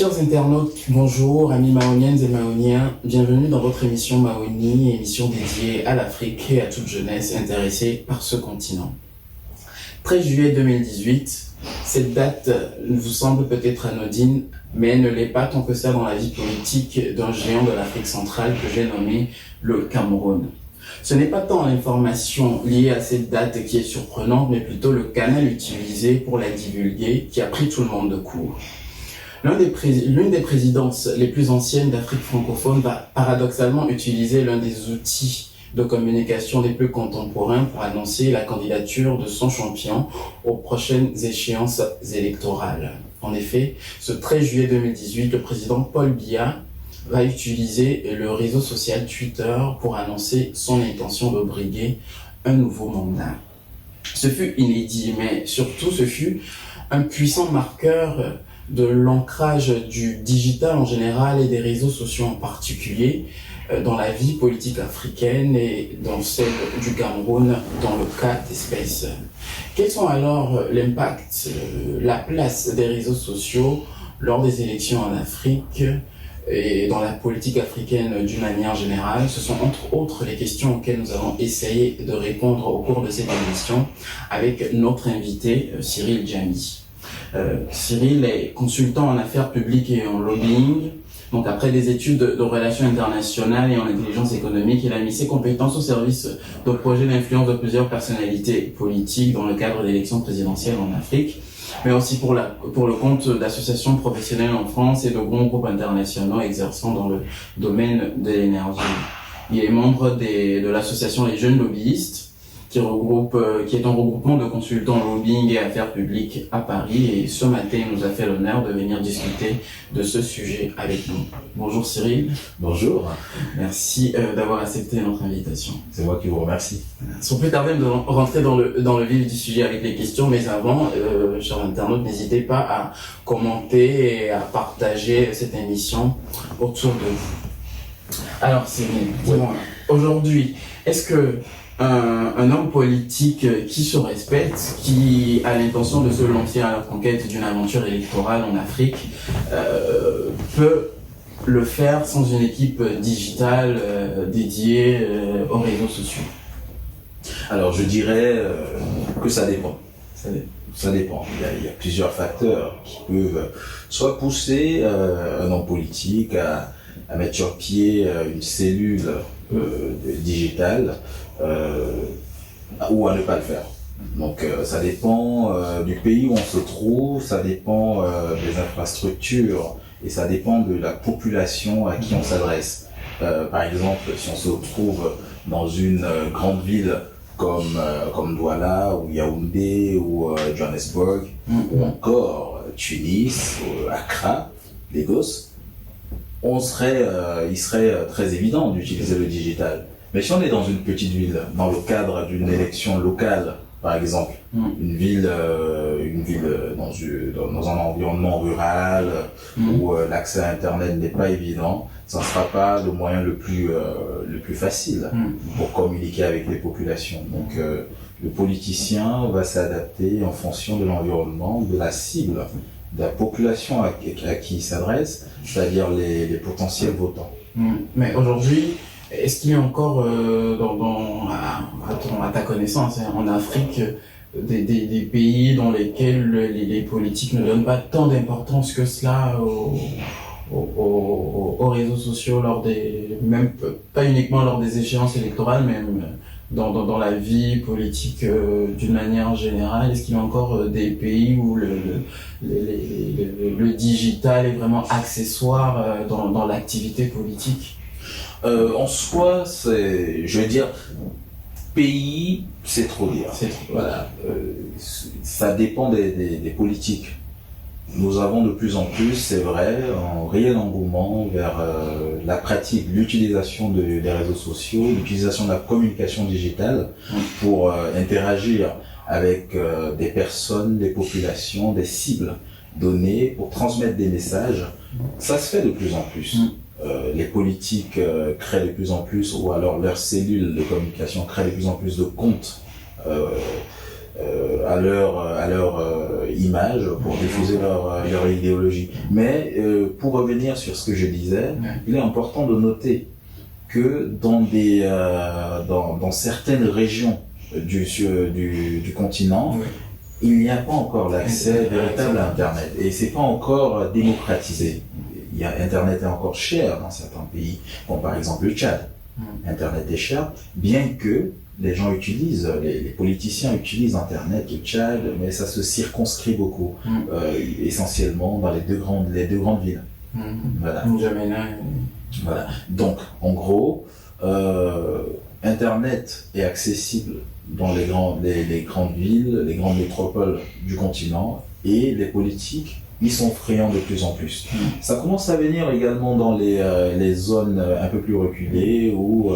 Chers internautes, bonjour, amis mahoniennes et mahoniens, bienvenue dans votre émission Mahoni, émission dédiée à l'Afrique et à toute jeunesse intéressée par ce continent. 13 juillet 2018, cette date vous semble peut-être anodine, mais elle ne l'est pas tant que ça dans la vie politique d'un géant de l'Afrique centrale que j'ai nommé le Cameroun. Ce n'est pas tant l'information liée à cette date qui est surprenante, mais plutôt le canal utilisé pour la divulguer qui a pris tout le monde de court. L'une des présidences les plus anciennes d'Afrique francophone va paradoxalement utiliser l'un des outils de communication les plus contemporains pour annoncer la candidature de son champion aux prochaines échéances électorales. En effet, ce 13 juillet 2018, le président Paul Biya va utiliser le réseau social Twitter pour annoncer son intention de briguer un nouveau mandat. Ce fut inédit, mais surtout ce fut un puissant marqueur de l'ancrage du digital en général et des réseaux sociaux en particulier dans la vie politique africaine et dans celle du Cameroun dans le cas d'espèce. Quels sont alors l'impact, la place des réseaux sociaux lors des élections en Afrique et dans la politique africaine d'une manière générale? Ce sont entre autres les questions auxquelles nous allons essayer de répondre au cours de cette émission avec notre invité Cyril Djambi. Cyril est consultant en affaires publiques et en lobbying. Donc après des études de relations internationales et en intelligence économique, il a mis ses compétences au service de projets d'influence de plusieurs personnalités politiques dans le cadre d'élections présidentielles en Afrique, mais aussi pour le compte d'associations professionnelles en France et de grands groupes internationaux exerçant dans le domaine de l'énergie. Il est membre de l'association Les Jeunes Lobbyistes, qui est un regroupement de consultants lobbying et affaires publiques à Paris. Et ce matin, il nous a fait l'honneur de venir discuter de ce sujet avec nous. Bonjour Cyril. Bonjour. Merci d'avoir accepté notre invitation. C'est moi qui vous remercie. Sans plus tarder, nous allons rentrer dans le vif du sujet avec les questions, mais avant, chers internautes, n'hésitez pas à commenter et à partager cette émission autour de vous. Alors Cyril, dis-moi, aujourd'hui, est-ce que un homme politique qui se respecte, qui a l'intention de se lancer à la conquête d'une aventure électorale en Afrique, peut le faire sans une équipe digitale dédiée aux réseaux sociaux? Alors je dirais que ça dépend. Ça dépend. Il y a plusieurs facteurs qui peuvent soit pousser un homme politique à mettre sur pied une cellule digitale ou à ne pas le faire. Donc ça dépend du pays où on se trouve, ça dépend des infrastructures et ça dépend de la population à qui on s'adresse. Par exemple, si on se trouve dans une grande ville comme Douala ou Yaoundé ou Johannesburg ou encore Tunis, Accra, Lagos, il serait très évident d'utiliser le digital. Mais si on est dans une petite ville, dans le cadre d'une élection locale, par exemple, une ville dans un environnement rural où l'accès à Internet n'est pas évident, ça ne sera pas le moyen le plus facile pour communiquer avec les populations. Donc, le politicien va s'adapter en fonction de l'environnement, de la cible, de la population à qui il s'adresse, c'est-à-dire les potentiels votants. Mais aujourd'hui, est-ce qu'il y a encore, à ta connaissance, en Afrique, des pays dans lesquels les politiques ne donnent pas tant d'importance que cela aux réseaux sociaux même pas uniquement lors des échéances électorales, mais même dans la vie politique d'une manière générale? Est-ce qu'il y a encore des pays où le digital est vraiment accessoire dans l'activité politique? En soi, je veux dire, pays, c'est trop dire. Voilà, ça dépend des politiques. Nous avons de plus en plus, c'est vrai, un réel engouement vers la pratique, l'utilisation des réseaux sociaux, l'utilisation de la communication digitale pour interagir avec des personnes, des populations, des cibles données, pour transmettre des messages. Ça se fait de plus en plus. Les politiques créent de plus en plus, ou alors leurs cellules de communication créent de plus en plus de comptes à leur image pour diffuser leur idéologie. Mais pour revenir sur ce que je disais, il est important de noter que dans certaines régions du continent, il n'y a pas encore l'accès véritable à Internet et c'est pas encore démocratisé. Internet est encore cher dans certains pays, comme par exemple le Tchad. Internet est cher, bien que les gens utilisent, les politiciens utilisent Internet au Tchad, mais ça se circonscrit beaucoup, essentiellement dans les deux grandes villes. Voilà. Voilà. Donc, en gros, Internet est accessible dans les grandes villes, les grandes métropoles du continent, et les politiques ils sont friands de plus en plus. Ça commence à venir également dans les zones un peu plus reculées où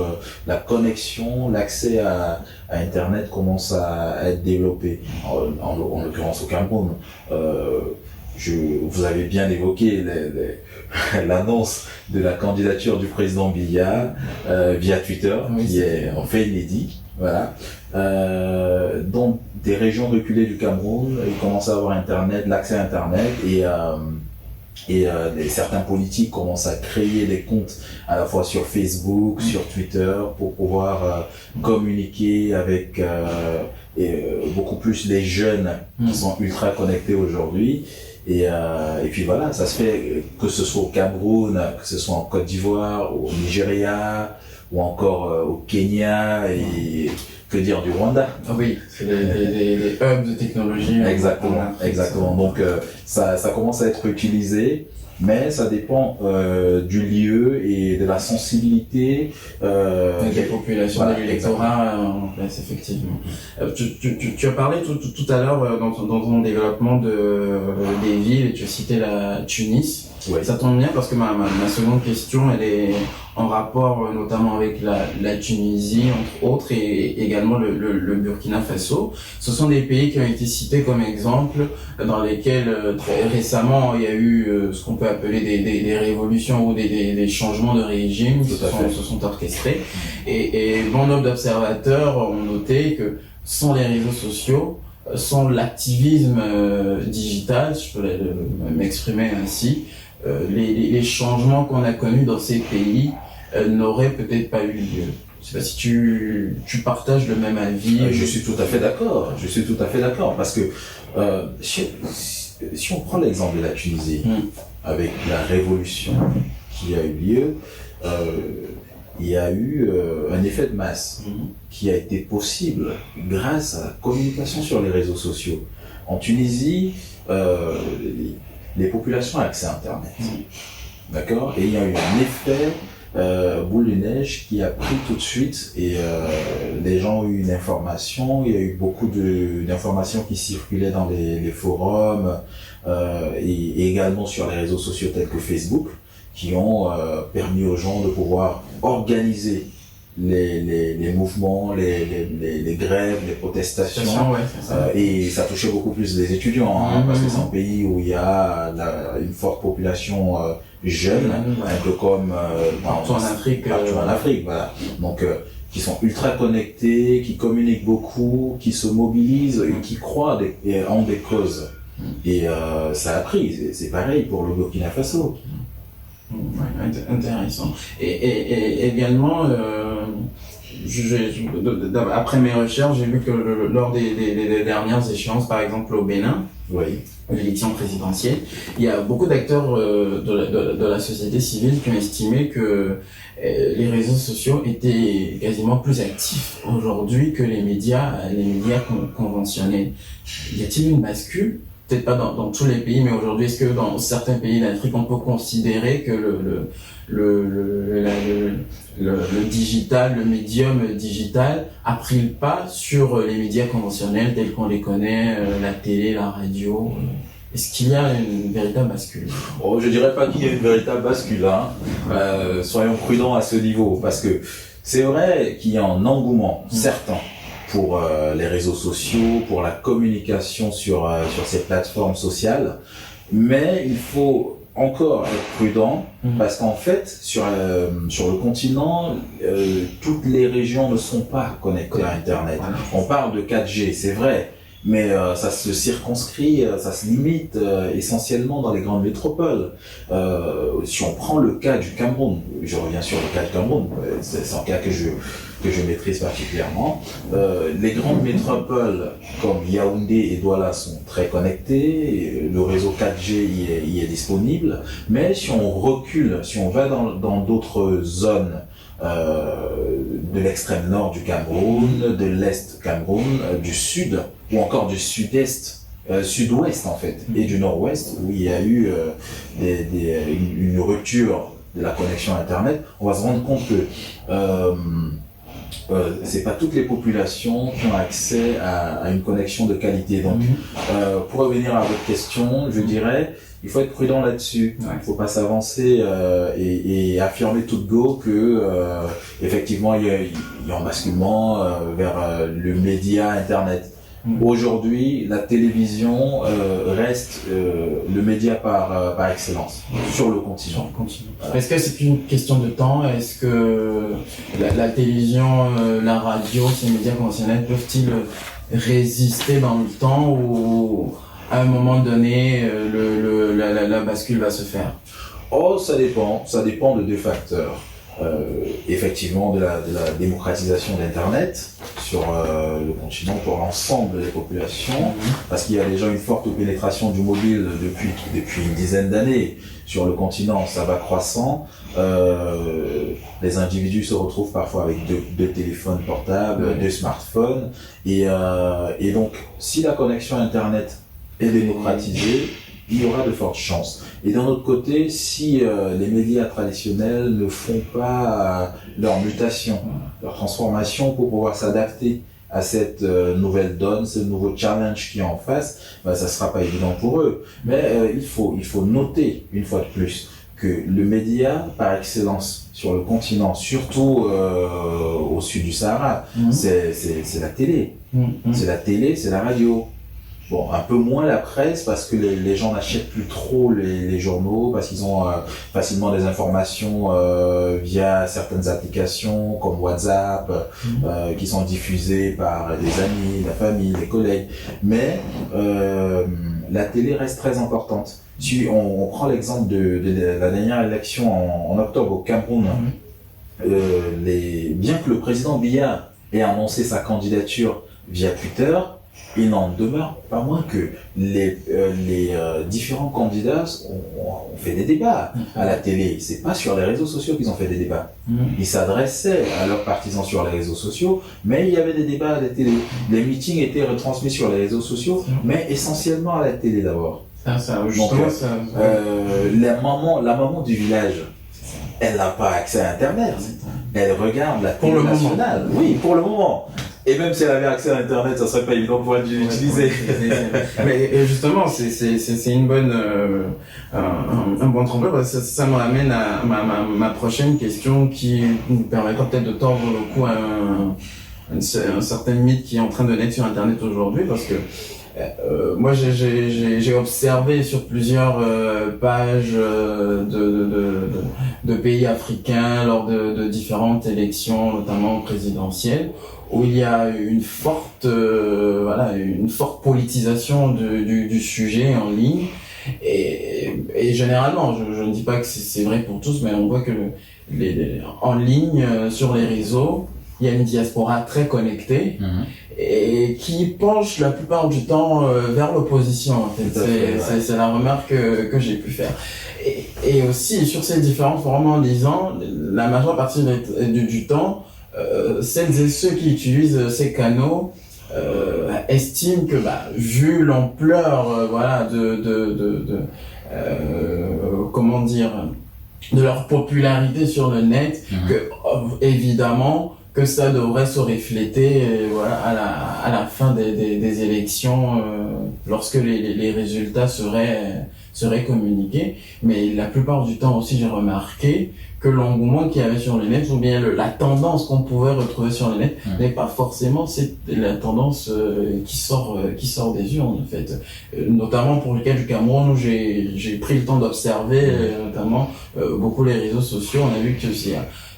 la connexion, l'accès à Internet commence à être développé. En l'occurrence au Cameroun. Vous avez bien évoqué l'annonce de la candidature du président Biya via Twitter, qui est en fait inédit. Voilà. Dans des régions reculées du Cameroun, ils commencent à avoir Internet, l'accès à Internet et certains politiques commencent à créer des comptes à la fois sur Facebook, sur Twitter pour pouvoir communiquer avec beaucoup plus les jeunes qui sont ultra connectés aujourd'hui. Et puis voilà, ça se fait que ce soit au Cameroun, que ce soit en Côte d'Ivoire, au Nigeria, ou encore au Kenya et que dire du Rwanda. Oui, c'est des hubs de technologie. Exactement. Donc ça commence à être utilisé, mais ça dépend du lieu et de la sensibilité des populations, de l'électorat en place, effectivement. Tu as parlé tout à l'heure dans ton développement des villes, et tu as cité la Tunis. Ouais. Ça tombe bien parce que ma seconde question, elle est en rapport notamment avec la Tunisie, entre autres, et également le Burkina Faso. Ce sont des pays qui ont été cités comme exemple, dans lesquels très récemment il y a eu ce qu'on peut appeler des révolutions ou des changements de régime qui se sont orchestrés. Et bon nombre d'observateurs ont noté que sans les réseaux sociaux, sans l'activisme digital, si je peux m'exprimer ainsi, les changements qu'on a connus dans ces pays n'auraient peut-être pas eu lieu. Je sais pas si tu partages le même avis. Je suis tout à fait d'accord parce que si on prend l'exemple de la Tunisie, avec la révolution qui a eu lieu, il y a eu un effet de masse qui a été possible grâce à la communication sur les réseaux sociaux. En Tunisie, les populations ont accès à Internet. D'accord ? Et il y a eu un effet boule de neige qui a pris tout de suite et les gens ont eu une information, il y a eu beaucoup d'informations qui circulaient dans les forums et également sur les réseaux sociaux tels que Facebook qui ont permis aux gens de pouvoir organiser les mouvements, les grèves, les protestations, et ça touchait beaucoup plus les étudiants, parce que c'est un pays où il y a une forte population jeune, un peu comme partout en Afrique, voilà. Donc qui sont ultra connectés, qui communiquent beaucoup, qui se mobilisent et qui croient en des causes. Et ça a pris. C'est pareil pour le Burkina Faso. Intéressant. Et également, après mes recherches, j'ai vu que lors des dernières échéances, par exemple au Bénin, l'élection présidentielle, il y a beaucoup d'acteurs de la société civile qui ont estimé que les réseaux sociaux étaient quasiment plus actifs aujourd'hui que les médias conventionnels. Y a-t-il une bascule? Peut-être pas dans tous les pays, mais aujourd'hui, est-ce que dans certains pays d'Afrique, on peut considérer que le digital, le médium digital a pris le pas sur les médias conventionnels tels qu'on les connaît, la télé, la radio? Est-ce qu'il y a une véritable bascule? Je dirais pas qu'il y a une véritable bascule, soyons prudents à ce niveau, parce que c'est vrai qu'il y a un engouement certain pour les réseaux sociaux, pour la communication sur ces plateformes sociales, mais il faut encore être prudent parce qu'en fait sur le continent toutes les régions ne sont pas connectées à Internet. On parle de 4G, c'est vrai, mais ça se circonscrit, ça se limite essentiellement dans les grandes métropoles. Si on prend le cas du Cameroun, je reviens sur le cas du Cameroun, c'est un cas que je maîtrise particulièrement. Les grandes métropoles comme Yaoundé et Douala sont très connectées, le réseau 4G y est disponible, mais si on recule, si on va dans d'autres zones de l'extrême nord du Cameroun, de l'est du Cameroun, du sud ou encore du sud-est, sud-ouest en fait, et du nord-ouest où il y a eu une rupture de la connexion Internet, on va se rendre compte que c'est pas toutes les populations qui ont accès à une connexion de qualité. Donc, pour revenir à votre question, je dirais, il faut être prudent là-dessus. Il faut pas s'avancer et affirmer tout de go que effectivement il y a un basculement vers le média Internet. Aujourd'hui, la télévision reste le média par excellence sur le continent. Voilà. Est-ce que c'est une question de temps? Est-ce que la télévision, la radio, ces médias conventionnels peuvent-ils résister dans le temps ou à un moment donné la bascule va se faire? Oh, ça dépend de deux facteurs. Effectivement de la démocratisation d'Internet sur le continent pour l'ensemble des populations, parce qu'il y a déjà une forte pénétration du mobile depuis une dizaine d'années sur le continent, ça va croissant. Les individus se retrouvent parfois avec deux téléphones portables, deux smartphones, et donc si la connexion Internet est démocratisée, il y aura de fortes chances. Et d'un autre côté, si les médias traditionnels ne font pas leur mutation, leur transformation pour pouvoir s'adapter à cette nouvelle donne, ce nouveau challenge qui est en face, ça sera pas évident pour eux. Mais il faut noter, une fois de plus, que le média par excellence sur le continent, surtout au sud du Sahara, c'est la télé. C'est la télé, c'est la radio. Bon, un peu moins la presse parce que les gens n'achètent plus trop les journaux parce qu'ils ont facilement des informations via certaines applications comme WhatsApp qui sont diffusées par des amis, la famille, les collègues. Mais la télé reste très importante. Si on prend l'exemple de la dernière élection en octobre au Cameroun, bien que le président Biya ait annoncé sa candidature via Twitter, il n'en demeure pas moins que les différents candidats ont fait des débats à la télé. C'est pas sur les réseaux sociaux qu'ils ont fait des débats. Ils s'adressaient à leurs partisans sur les réseaux sociaux, mais il y avait des débats à la télé. Les meetings étaient retransmis sur les réseaux sociaux, mais essentiellement à la télé d'abord. Donc, la maman du village, elle n'a pas accès à Internet. Elle regarde la télé nationale. Oui, pour le moment. Et même si elle avait accès à Internet, ça serait pas évident pour elle de l'utiliser. Mais justement, c'est une bonne, un bon tremplin, parce que ça me ramène à ma prochaine question qui nous permettra peut-être de tordre le cou à un certain mythe qui est en train de naître sur Internet aujourd'hui, parce que moi j'ai observé sur plusieurs pages de pays africains lors de différentes élections, notamment présidentielles, où il y a une forte politisation du sujet en ligne, et généralement, je ne dis pas que c'est vrai pour tous, mais on voit que en ligne, sur les réseaux, il y a une diaspora très connectée et qui penche la plupart du temps vers l'opposition. En fait, c'est la remarque que j'ai pu faire. Et aussi sur ces différents forums, en disant, la majeure partie du temps, celles et ceux qui utilisent ces canaux estiment que, vu l'ampleur, comment dire, de leur popularité sur le net, que évidemment que ça devrait se refléter à la fin des élections, lorsque les résultats seraient serait communiqué. Mais la plupart du temps aussi, j'ai remarqué que l'engouement qu'il y avait sur le net, ou bien la tendance qu'on pouvait retrouver sur le net, n'est pas forcément la tendance qui sort des urnes, en fait. Notamment pour le cas du Cameroun, où j'ai pris le temps d'observer notamment beaucoup les réseaux sociaux. On a vu que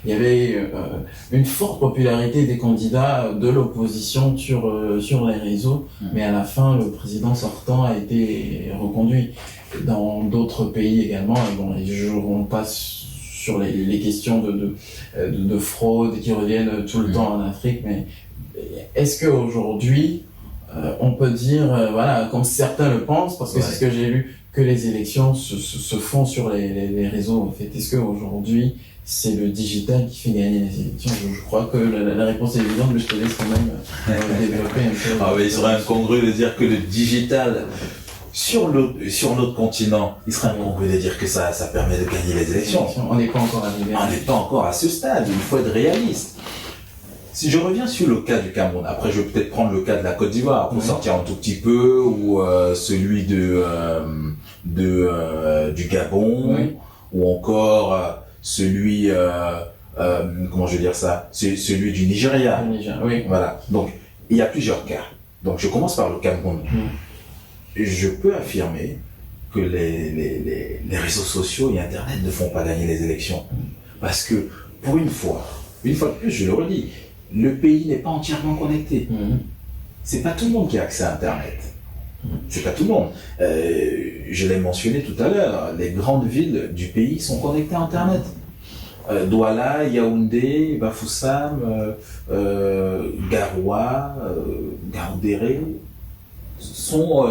il y avait une forte popularité des candidats de l'opposition sur les réseaux, mais à la fin, le président sortant a été reconduit. Dans d'autres pays également, bon, on passe sur les questions de fraude qui reviennent tout le temps en Afrique, mais est-ce qu'aujourd'hui, on peut dire, voilà, comme certains le pensent, parce que c'est ce que j'ai lu, que les élections se font sur les réseaux, en fait. Est-ce qu'aujourd'hui, c'est le digital qui fait gagner les élections? Je crois que la réponse est évidente, mais je te laisse quand même développer un peu. Ah oui, il serait incongru de dire que le digital, sur notre continent, il serait incongru de dire que ça permet de gagner les élections. On n'est pas encore arrivé. On n'est pas encore à ce stade, il faut être réaliste. Si je reviens sur le cas du Cameroun, après je vais peut-être prendre le cas de la Côte d'Ivoire pour sortir un tout petit peu, ou celui du Gabon, ou encore celui comment je vais dire ça, celui du Nigeria. Oui. Voilà. Donc il y a plusieurs cas. Donc je commence par le Cameroun. Je peux affirmer que les réseaux sociaux et Internet ne font pas gagner les élections. Parce que, pour une fois de plus, je le redis, le pays n'est pas entièrement connecté. C'est pas tout le monde qui a accès à Internet. C'est pas tout le monde. Je l'ai mentionné tout à l'heure, les grandes villes du pays sont connectées à Internet. Douala, Yaoundé, Bafoussam, Garoua, Gaoundéré, sont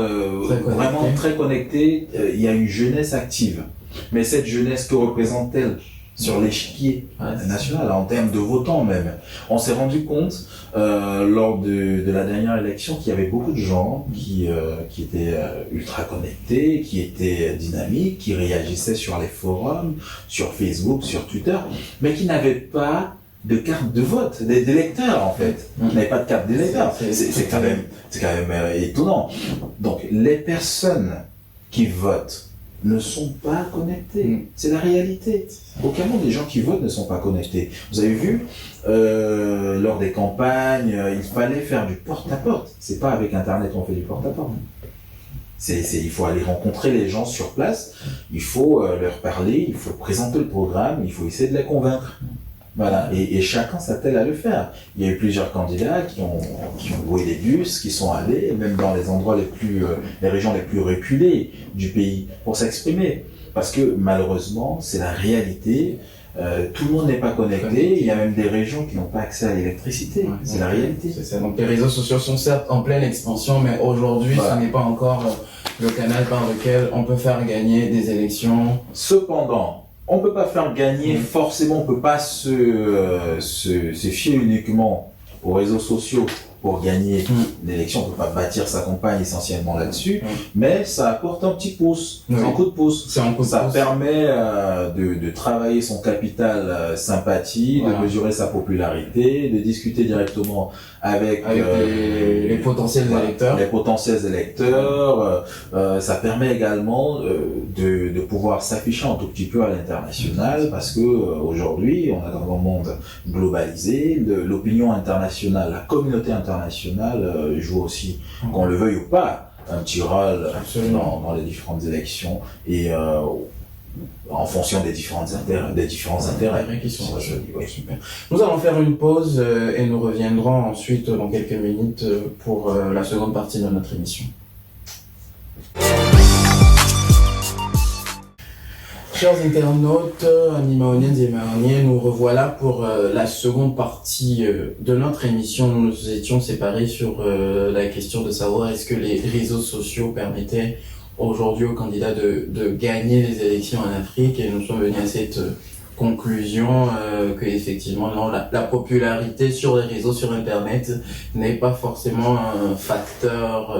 vraiment très connectés. Il y a une jeunesse active. Mais cette jeunesse, que représente-t-elle sur l'échiquier national, en termes de votants même? On s'est rendu compte lors de la dernière élection qu'il y avait beaucoup de gens qui étaient ultra connectés, qui étaient dynamiques, qui réagissaient sur les forums, sur Facebook, sur Twitter, mais qui n'avaient pas de carte de vote, d'électeurs en fait. Qui n'avaient pas de carte d'électeur. C'est quand même étonnant. Donc les personnes qui votent ne sont pas connectés. C'est la réalité. Au Cameroun, les gens qui votent ne sont pas connectés. Vous avez vu, lors des campagnes, il fallait faire du porte-à-porte. C'est pas avec Internet qu'on fait du porte-à-porte. Il faut aller rencontrer les gens sur place, il faut leur parler, il faut présenter le programme, il faut essayer de les convaincre. Voilà, et chacun s'attelle à le faire. Il y a eu plusieurs candidats qui ont loué des bus, qui sont allés, même dans les endroits les régions les plus reculées du pays, pour s'exprimer. Parce que malheureusement, c'est la réalité. Tout le monde n'est pas connecté. Il y a même des régions qui n'ont pas accès à l'électricité. C'est la réalité. C'est ça. Donc les réseaux sociaux sont certes en pleine expansion, mais aujourd'hui, ce n'est pas encore le canal par lequel on peut faire gagner des élections. Cependant, on peut pas faire gagner, forcément, on peut pas se fier uniquement aux réseaux sociaux pour gagner l'élection. On peut pas bâtir sa campagne essentiellement là-dessus, mais ça apporte un petit pouce, un coup de pouce. Ça permet de travailler son capital sympathie, de mesurer sa popularité, de discuter directement avec les potentiels électeurs. Les potentiels électeurs. Ça permet également de pouvoir s'afficher un tout petit peu à l'international, parce que aujourd'hui, on est dans un monde globalisé, l'opinion internationale, la communauté internationale joue aussi, qu'on le veuille ou pas, un petit rôle dans les différentes élections, et en fonction des différents intérêts qui sont super. Nous allons faire une pause et nous reviendrons ensuite dans quelques minutes pour la seconde partie de notre émission. Chers internautes, amis maoniennes et maoniens, nous revoilà pour la seconde partie de notre émission. Nous nous étions séparés sur la question de savoir est-ce que les réseaux sociaux permettaient aujourd'hui aux candidats de gagner les élections en Afrique, et nous sommes venus à cette conclusion que effectivement non, la popularité sur les réseaux, sur Internet n'est pas forcément un facteur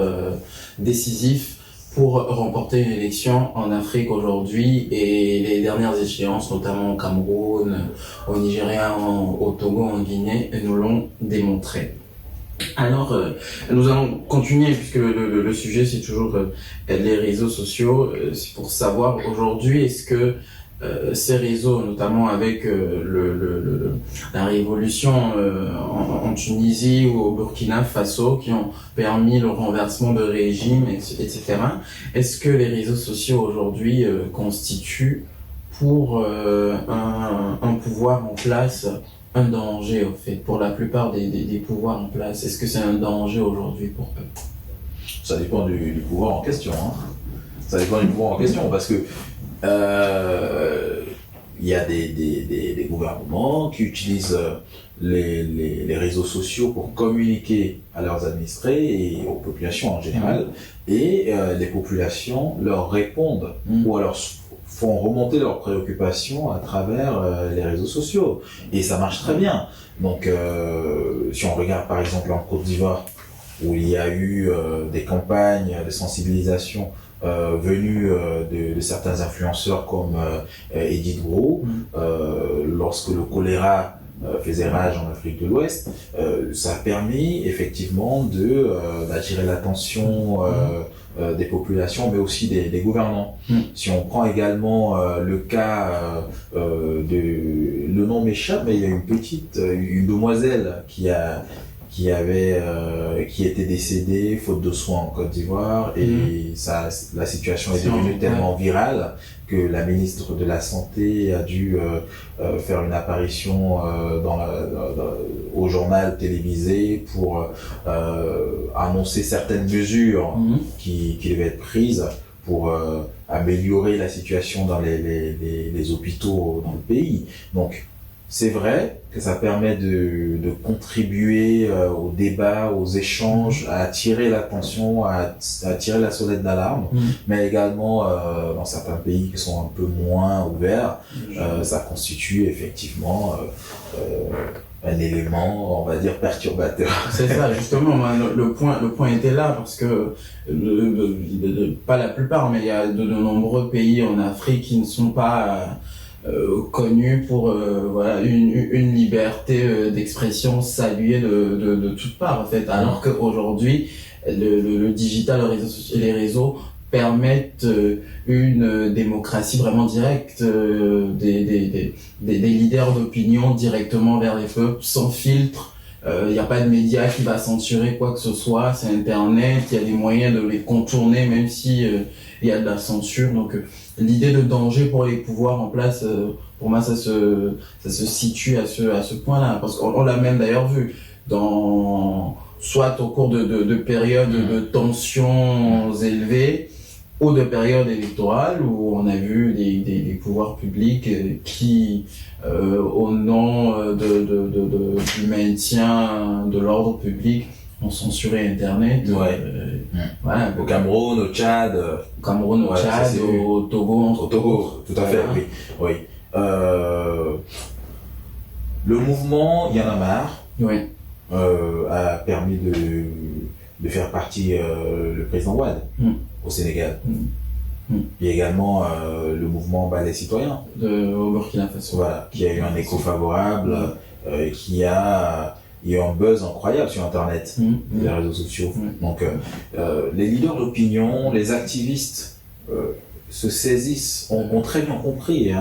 décisif pour remporter une élection en Afrique aujourd'hui, et les dernières échéances, notamment au Cameroun, au Nigeria, au Togo, en Guinée, nous l'ont démontré. Alors, nous allons continuer puisque le sujet c'est toujours les réseaux sociaux. C'est pour savoir aujourd'hui est-ce que ces réseaux, notamment avec la révolution en Tunisie ou au Burkina Faso, qui ont permis le renversement de régime, etc. Est-ce que les réseaux sociaux aujourd'hui constituent pour un pouvoir en place un danger, au fait, pour la plupart des pouvoirs en place? Est-ce que c'est un danger aujourd'hui pour eux? Ça dépend du pouvoir en question. Hein. Ça dépend du pouvoir en question, parce que il y a des gouvernements qui utilisent les réseaux sociaux pour communiquer à leurs administrés et aux populations en général, et les populations leur répondent ou alors font remonter leurs préoccupations à travers les réseaux sociaux, et ça marche très bien. Donc si on regarde par exemple en Côte d'Ivoire, où il y a eu des campagnes de sensibilisation venues de certains influenceurs comme Edith Gros, lorsque le choléra faisait rage en Afrique de l'Ouest, ça a permis effectivement d'attirer l'attention des populations, mais aussi des gouvernants. Si on prend également le cas le nom m'échappe, mais il y a une demoiselle qui était décédée faute de soins en Côte d'Ivoire, et la situation est devenue tellement virale que la ministre de la Santé a dû faire une apparition au journal télévisé pour annoncer certaines mesures qui devaient être prises pour améliorer la situation dans les hôpitaux dans le pays. Donc c'est vrai que ça permet de contribuer au débat, aux échanges, à attirer l'attention, à attirer la sonnette d'alarme, mais également dans certains pays qui sont un peu moins ouverts, ça constitue effectivement un élément, on va dire, perturbateur. C'est ça, justement, le point était là, parce que pas la plupart, mais il y a de nombreux pays en Afrique qui ne sont pas connu pour une liberté d'expression saluée de toutes parts, en fait, alors qu'aujourd'hui le digital, les réseaux permettent une démocratie vraiment directe, des leaders d'opinion directement vers les peuples, sans filtre. Il n'y a pas de média qui va censurer quoi que ce soit, c'est Internet, il y a des moyens de les contourner même si il y a de la censure. Donc l'idée de danger pour les pouvoirs en place, pour moi ça se situe à ce point-là, parce qu'on l'a même d'ailleurs vu soit au cours de périodes de tensions élevées, ou de périodes électorales où on a vu des pouvoirs publics qui, au nom du maintien de l'ordre public, ont censuré Internet. Voilà. Au Cameroun, au Tchad. Au Togo. Au Togo, tout à fait, oui. Le mouvement Y en a marre a permis de faire partie le président Wade au Sénégal. Il y a également le mouvement Balai Citoyen au Burkina Faso, qui a eu un écho favorable, qui a eu un buzz incroyable sur Internet, les réseaux sociaux. Donc les leaders d'opinion, les activistes se saisissent, ont très bien compris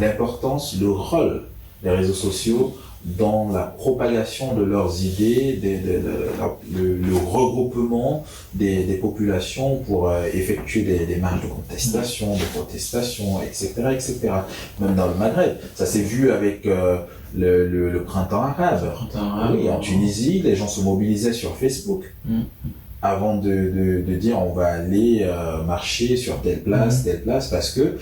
l'importance, le rôle des réseaux sociaux dans la propagation de leurs idées, le regroupement des populations pour effectuer des marches de contestation, de protestation, etc., etc. Même dans le Maghreb, ça s'est vu avec le printemps arabe. Oui, en Tunisie, les gens se mobilisaient sur Facebook. Avant de dire on va aller marcher sur telle place, parce que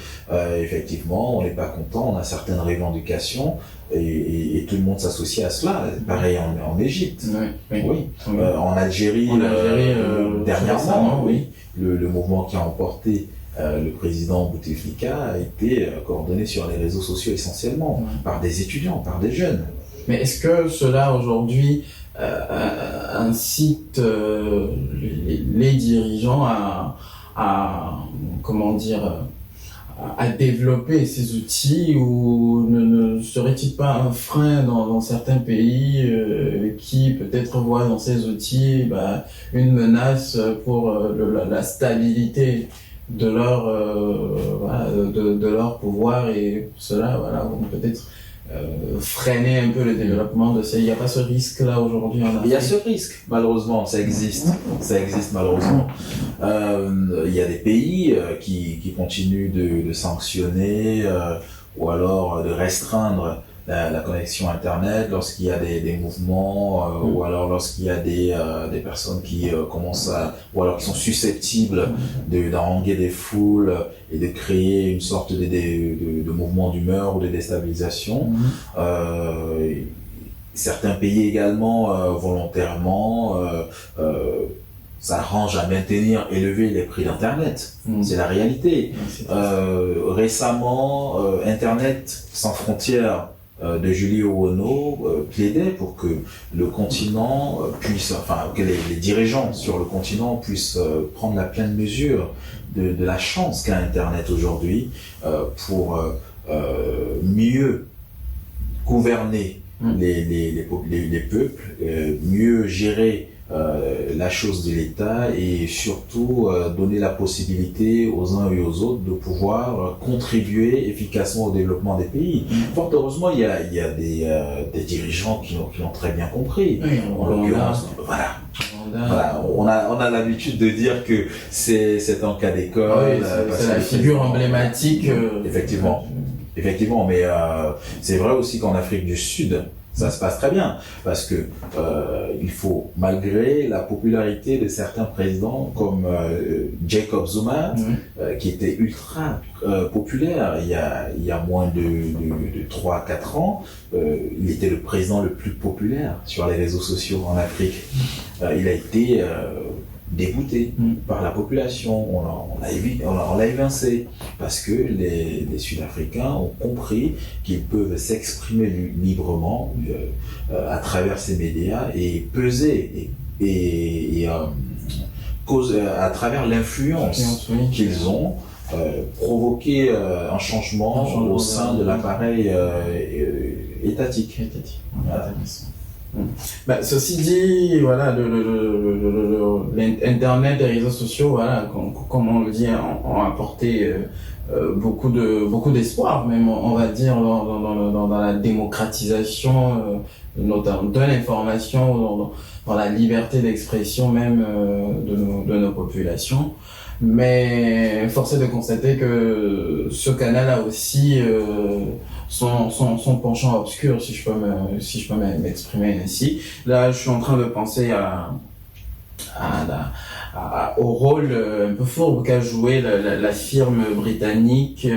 effectivement on n'est pas content, on a certaines revendications et tout le monde s'associe à cela. Pareil en Égypte, en Algérie, dernièrement, le mouvement qui a emporté le président Bouteflika a été coordonné sur les réseaux sociaux essentiellement par des étudiants, par des jeunes. Mais est-ce que cela aujourd'hui incite les dirigeants à à développer ces outils, ou ne serait-il pas un frein dans certains pays qui peut-être voient dans ces outils une menace pour la stabilité de leur de leur pouvoir, et pour cela vont peut-être freiner un peu le développement de ces... Il n'y a pas ce risque-là aujourd'hui en Afrique? Il y a ce risque, malheureusement, ça existe malheureusement. Il y a des pays qui continuent de sanctionner ou alors de restreindre la connexion Internet lorsqu'il y a des mouvements ou alors lorsqu'il y a des personnes qui commencent ou alors qui sont susceptibles d'haranguer des foules et de créer une sorte de mouvement d'humeur ou de déstabilisation. Certains pays également volontairement s'arrangent à maintenir élever les prix d'Internet. C'est la réalité. Récemment, Internet sans frontières de Julie Owono plaidait pour que le continent que les dirigeants sur le continent puissent prendre la pleine mesure de la chance qu'a Internet aujourd'hui pour mieux gouverner les peuples, mieux gérer la chose de l'État et surtout donner la possibilité aux uns et aux autres de pouvoir contribuer efficacement au développement des pays. Fort heureusement, il y a des dirigeants qui l'ont très bien compris. Oui, en l'occurrence, on a l'habitude de dire que c'est un cas d'école. C'est la figure emblématique. Effectivement, mais c'est vrai aussi qu'en Afrique du Sud, ça se passe très bien, parce que il faut, malgré la popularité de certains présidents comme Jacob Zuma, qui était ultra populaire il y a moins de 3-4 ans, il était le président le plus populaire sur les réseaux sociaux en Afrique. Il a été dégoûté par la population, on l'a évincé, parce que les Sud-Africains ont compris qu'ils peuvent s'exprimer librement à travers ces médias et peser et à travers l'influence qu'ils ont, provoquer un changement au sein de l'appareil étatique. Voilà. Ceci dit, l'internet, les réseaux sociaux, comme on le dit, ont apporté beaucoup d'espoir, même on va dire, dans la démocratisation notamment de l'information, dans la liberté d'expression même de nos populations. Mais force est de constater que ce canal a aussi son penchant obscur, si je peux m'exprimer ainsi. Là, je suis en train de penser au rôle un peu fourbe qu'a joué la firme britannique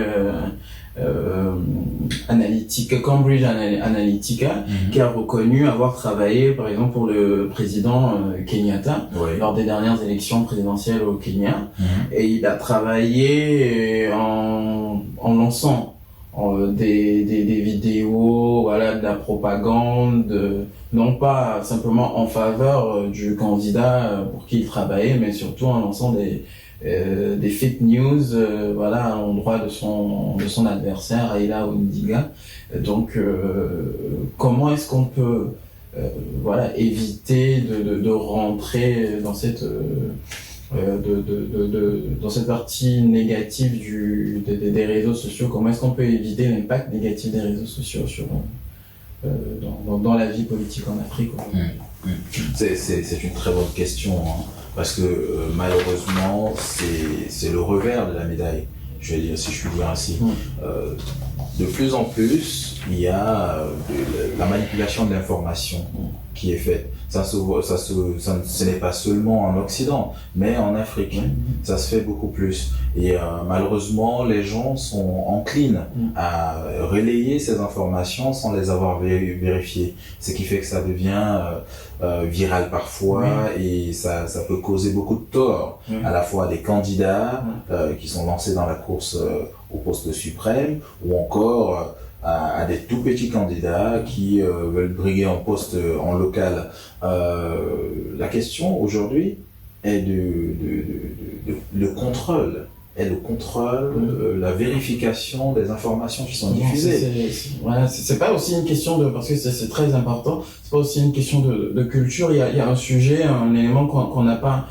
Cambridge Analytica, qui a reconnu avoir travaillé, par exemple, pour le président Kenyatta, lors des dernières élections présidentielles au Kenya. Et il a travaillé en lançant des vidéos, de la propagande, non pas simplement en faveur du candidat pour qui il travaillait, mais surtout en lançant des fake news à l'endroit de son adversaire Raila Odinga. Donc comment est-ce qu'on peut éviter de rentrer dans cette dans cette partie négative des réseaux sociaux? Comment est-ce qu'on peut éviter l'impact négatif des réseaux sociaux sur dans la vie politique en Afrique aujourd'hui? C'est une très bonne question, parce que malheureusement c'est le revers de la médaille, je vais dire, si je puis dire ainsi. De plus en plus, il y a la manipulation de l'information qui est faite. Ce n'est pas seulement en Occident, mais en Afrique, ça se fait beaucoup plus. Et malheureusement, les gens sont enclines à relayer ces informations sans les avoir vérifiées. Ce qui fait que ça devient viral parfois, et ça peut causer beaucoup de tort, à la fois à des candidats qui sont lancés dans la course au poste suprême, ou encore à des tout petits candidats qui veulent briguer un poste en local. La question aujourd'hui est le contrôle et le contrôle, la vérification des informations qui sont diffusées. Voilà, c'est pas aussi une question de, parce que c'est très important, c'est pas aussi une question de culture. Il y a un sujet, un élément dont on n'a pas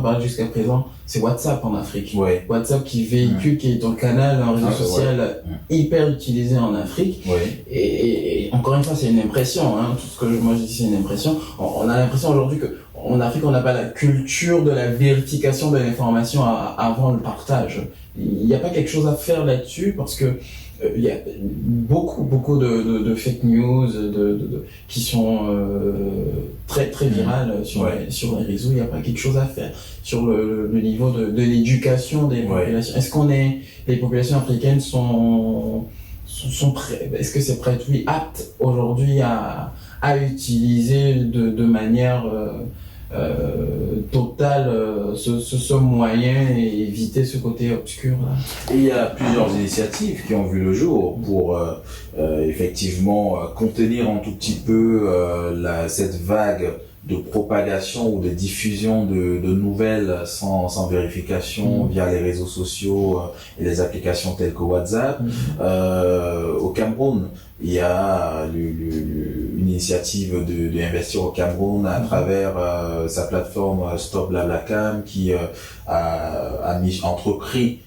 parlé jusqu'à présent, c'est WhatsApp en Afrique. Ouais. WhatsApp qui véhicule, qui est un canal, un réseau social hyper utilisé en Afrique. Ouais. Et encore une fois, c'est une impression, hein. Tout ce que moi je dis, c'est une impression. On a l'impression aujourd'hui que en Afrique, on n'a pas la culture de la vérification de l'information avant le partage. Il n'y a pas quelque chose à faire là-dessus parce que il y a beaucoup de fake news qui sont très virales sur les réseaux. Il n'y a pas quelque chose à faire sur le niveau de l'éducation des populations. Est-ce les populations africaines sont prêtes, est-ce que c'est prêt, oui, apte aujourd'hui à utiliser de manière totale ce moyen et éviter ce côté obscur là. Et il y a plusieurs initiatives qui ont vu le jour pour effectivement contenir un tout petit peu cette vague de propagation ou de diffusion de nouvelles sans vérification via les réseaux sociaux et les applications telles que WhatsApp. Au Cameroun, il y a une initiative d'investir au Cameroun à travers sa plateforme Stop BlaBlaCam qui a entrepris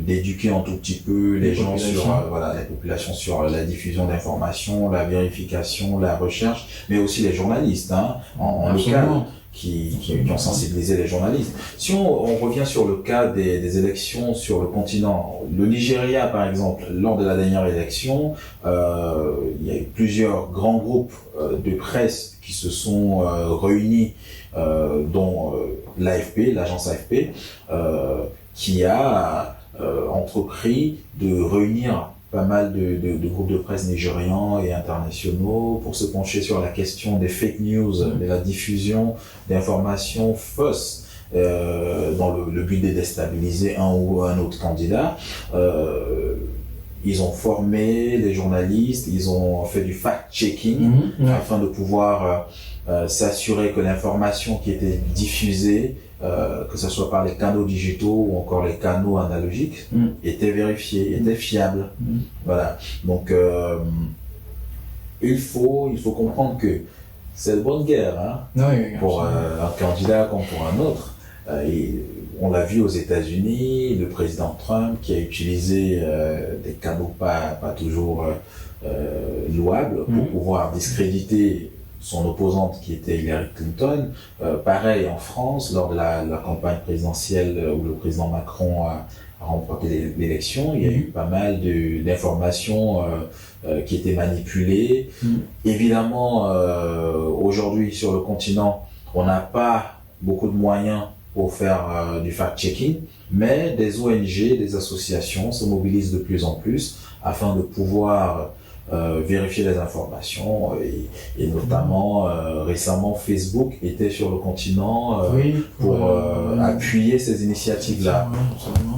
d'éduquer un tout petit peu les gens sur les populations sur la diffusion d'informations, la vérification, la recherche, mais aussi les journalistes en local qui ont sensibilisé les journalistes. Si on revient sur le cas des élections sur le continent, le Nigeria par exemple, lors de la dernière élection, il y a eu plusieurs grands groupes de presse qui se sont réunis, dont l'AFP, l'agence AFP, qui a entrepris de réunir pas mal de groupes de presse nigérians et internationaux pour se pencher sur la question des fake news, de la diffusion d'informations fausses dans le but de déstabiliser un ou un autre candidat. Ils ont formé les journalistes, ils ont fait du fact-checking afin de pouvoir s'assurer que l'information qui était diffusée, que ce soit par les canaux digitaux ou encore les canaux analogiques, était vérifiée, était fiable. Voilà. Donc, il faut comprendre que c'est de bonne guerre, pour un candidat comme pour un autre. Et on l'a vu aux États-Unis, le président Trump qui a utilisé des canaux pas toujours louables pour pouvoir discréditer son opposante qui était Hillary Clinton. Pareil en France, lors de la campagne présidentielle où le président Macron a remporté l'élection, il y a eu pas mal d'informations qui étaient manipulées. Évidemment, aujourd'hui sur le continent, on n'a pas beaucoup de moyens pour faire du fact-checking, mais des ONG, des associations se mobilisent de plus en plus afin de pouvoir vérifier les informations et notamment récemment Facebook était sur le continent pour appuyer ces initiatives-là,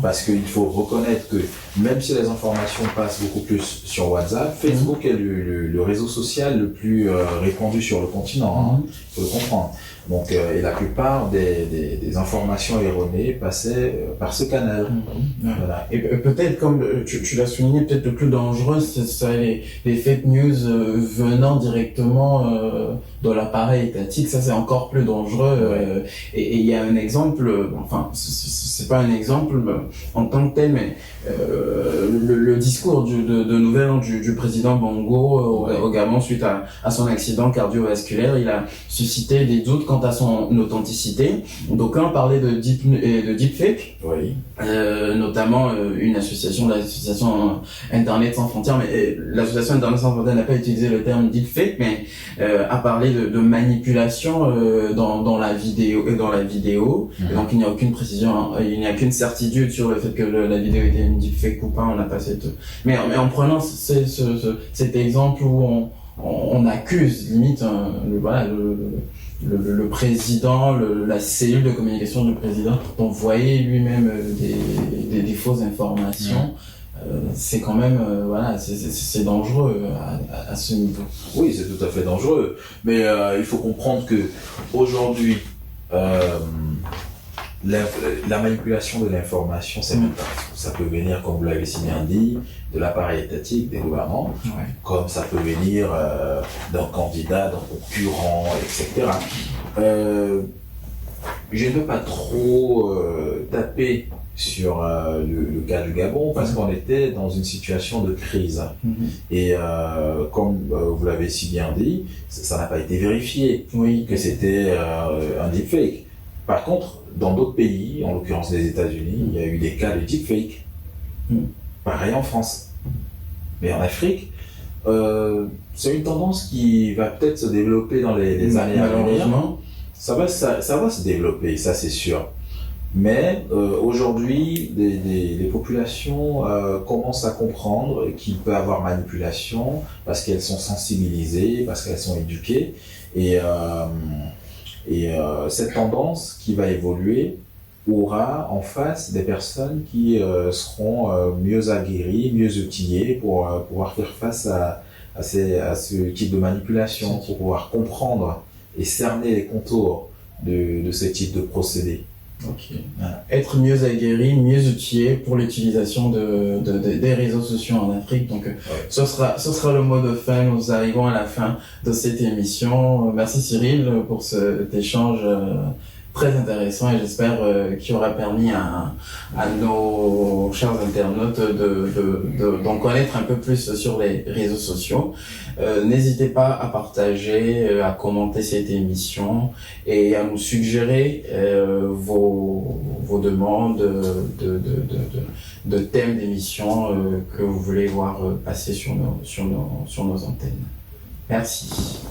parce qu'il faut reconnaître que même si les informations passent beaucoup plus sur WhatsApp, Facebook est le réseau social le plus répandu sur le continent, il faut le comprendre. Donc, et la plupart des informations erronées passaient par ce canal. Voilà. Et peut-être, comme tu l'as souligné, peut-être le plus dangereux, c'est les fake news venant directement de l'appareil étatique. Ça, c'est encore plus dangereux. Et il y a un exemple, enfin, c'est pas un exemple en tant que tel, mais le discours de Nouvel An du président Bongo au Gabon suite à son accident cardiovasculaire, il a suscité des doutes quant à son authenticité. D'aucuns parlaient de deepfake, notamment l'association Internet sans frontières, mais l'association Internet sans frontières n'a pas utilisé le terme deepfake, mais a parlé de manipulation dans la vidéo. Et donc il n'y a aucune précision, il n'y a qu'une certitude sur le fait que la vidéo était une deepfake ou pas. On n'a pas cette. Mais en prenant cet exemple où on accuse limite le président, la cellule de communication du président d'envoyer lui-même des fausses informations. C'est quand même c'est dangereux à ce niveau. Oui, c'est tout à fait dangereux, mais il faut comprendre que aujourd'hui la manipulation de l'information, c'est partout. Ça peut venir, comme vous l'avez si bien dit, de l'appareil étatique, des gouvernements, comme ça peut venir d'un candidat, d'un concurrent, etc. Je ne veux pas trop taper sur le cas du Gabon parce qu'on était dans une situation de crise. Et comme vous l'avez si bien dit, ça n'a pas été vérifié que c'était un deepfake. Par contre, dans d'autres pays, en l'occurrence les États-Unis, il y a eu des cas de deepfake. Pareil en France. Mais en Afrique, c'est une tendance qui va peut-être se développer dans les années à venir. Ça va se développer, ça c'est sûr. Mais aujourd'hui, les populations commencent à comprendre qu'il peut y avoir manipulation parce qu'elles sont sensibilisées, parce qu'elles sont éduquées. Et cette tendance qui va évoluer aura en face des personnes qui seront mieux aguerries, mieux outillées pour pouvoir faire face à ce type de manipulation, pour pouvoir comprendre et cerner les contours de ce type de procédé. Être mieux aguerri, mieux outillé pour l'utilisation des réseaux sociaux en Afrique. Donc, ce sera le mot de fin. Nous arrivons à la fin de cette émission. Merci Cyril pour cet échange très intéressant et j'espère qu'il aura permis à nos chers internautes d'en connaître un peu plus sur les réseaux sociaux. N'hésitez pas à partager, à commenter cette émission et à nous suggérer vos demandes de thèmes d'émission que vous voulez voir passer sur nos antennes. Merci.